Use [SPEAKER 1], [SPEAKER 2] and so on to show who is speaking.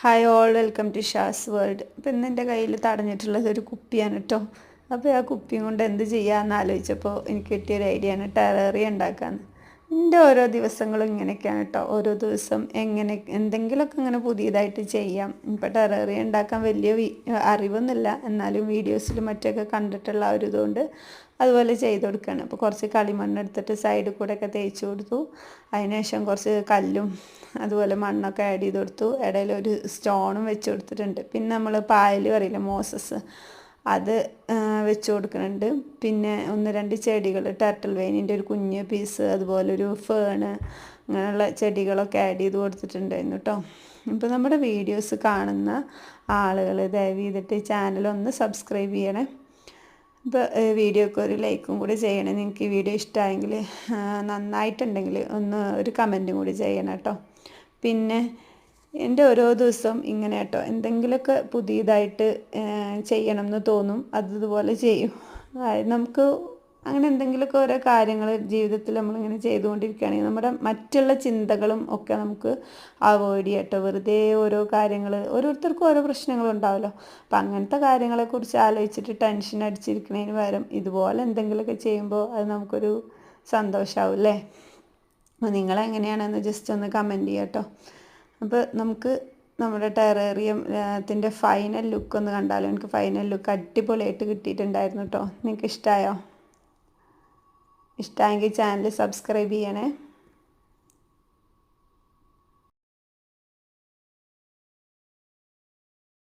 [SPEAKER 1] Hi all welcome to Shaz world. അപ്പോൾ ഇന്ന് എൻ്റെ കയ്യിൽ തടഞ്ഞിട്ടുള്ളത് ഒരു കുപ്പിയാണ് കേട്ടോ. അപ്പോൾ ആ കുപ്പിയും കൊണ്ട് എന്ത് ചെയ്യാമെന്ന് ആലോചിച്ചപ്പോൾ എനിക്ക് കിട്ടിയൊരു ഐഡിയ ആണ് ടെറേറിയം ഉണ്ടാക്കാമെന്ന്. എൻ്റെ ഓരോ ദിവസങ്ങളും ഇങ്ങനെയൊക്കെയാണ് കേട്ടോ. ഓരോ ദിവസം എങ്ങനെ എന്തെങ്കിലുമൊക്കെ ഇങ്ങനെ പുതിയതായിട്ട് ചെയ്യാം. ഇപ്പോൾ ടെറേറിയം ഉണ്ടാക്കാൻ വലിയ അറിവൊന്നുമില്ല, എന്നാലും വീഡിയോസിലും മറ്റൊക്കെ കണ്ടിട്ടുള്ള ഒരു ഇതുകൊണ്ട് അതുപോലെ ചെയ്ത് കൊടുക്കുകയാണ്. അപ്പോൾ കുറച്ച് കളിമണ്ണ് എടുത്തിട്ട് സൈഡിൽ കൂടെയൊക്കെ തേച്ച് കൊടുത്തു. അതിനുശേഷം കുറച്ച് കല്ലും അതുപോലെ മണ്ണൊക്കെ ആഡ് ചെയ്ത് കൊടുത്തു. ഇടയിൽ ഒരു സ്റ്റോണും വെച്ച് കൊടുത്തിട്ടുണ്ട്. പിന്നെ നമ്മൾ പായൽ പറയില്ല, മോസസ്, അത് വെച്ച് കൊടുക്കുന്നുണ്ട്. പിന്നെ ഒന്ന് രണ്ട് ചെടികൾ, ടർട്ടിൽ വെയിനിൻ്റെ ഒരു കുഞ്ഞ് പീസ്, അതുപോലെ ഒരു ഫേണ്, അങ്ങനെയുള്ള ചെടികളൊക്കെ ആഡ് ചെയ്ത് കൊടുത്തിട്ടുണ്ടായിരുന്നു കേട്ടോ. ഇപ്പോൾ നമ്മുടെ വീഡിയോസ് കാണുന്ന ആളുകൾ ദയവ് ചെയ്തിട്ട് ചാനലൊന്ന് സബ്സ്ക്രൈബ് ചെയ്യണേ. ഇപ്പോൾ വീഡിയോക്ക് ഒരു ലൈക്കും കൂടി ചെയ്യണേ. നിങ്ങൾക്ക് ഈ വീഡിയോ ഇഷ്ടമായെങ്കിൽ, നന്നായിട്ടുണ്ടെങ്കിൽ ഒന്ന് ഒരു കമൻറ്റും കൂടി ചെയ്യണം കേട്ടോ. പിന്നെ എൻ്റെ ഓരോ ദിവസവും ഇങ്ങനെ കേട്ടോ, എന്തെങ്കിലുമൊക്കെ പുതിയതായിട്ട് ചെയ്യണം എന്ന് തോന്നും, അതുപോലെ ചെയ്യും. നമുക്ക് അങ്ങനെ എന്തെങ്കിലുമൊക്കെ ഓരോ കാര്യങ്ങൾ ജീവിതത്തിൽ നമ്മളിങ്ങനെ ചെയ്തുകൊണ്ടിരിക്കുകയാണെങ്കിൽ നമ്മുടെ മറ്റുള്ള ചിന്തകളും ഒക്കെ നമുക്ക് അവോയ്ഡ് ചെയ്യാം കേട്ടോ. വെറുതെ ഓരോ കാര്യങ്ങൾ, ഓരോരുത്തർക്കും ഓരോ പ്രശ്നങ്ങളുണ്ടാവുമല്ലോ. അപ്പം അങ്ങനത്തെ കാര്യങ്ങളെക്കുറിച്ച് ആലോചിച്ചിട്ട് ടെൻഷൻ അടിച്ചിരിക്കുന്നതിന് പകരം ഇതുപോലെ എന്തെങ്കിലുമൊക്കെ ചെയ്യുമ്പോൾ അത് നമുക്കൊരു സന്തോഷമാവും അല്ലേ. അപ്പോൾ നിങ്ങളെങ്ങനെയാണെന്ന് ജസ്റ്റ് ഒന്ന് കമൻറ്റ് ചെയ്യാം കേട്ടോ. അപ്പോൾ നമുക്ക് നമ്മുടെ ടെറേറിയത്തിൻ്റെ ഫൈനൽ ലുക്ക് ഒന്ന് കണ്ടാലോ. എനിക്ക് ഫൈനൽ ലുക്ക് അടിപൊളിയായിട്ട് കിട്ടിയിട്ടുണ്ടായിരുന്നു കേട്ടോ. നിങ്ങൾക്ക് ഇഷ്ടമായോ? ഇഷ്ടമായെങ്കിൽ ചാനൽ സബ്സ്ക്രൈബ് ചെയ്യണേ.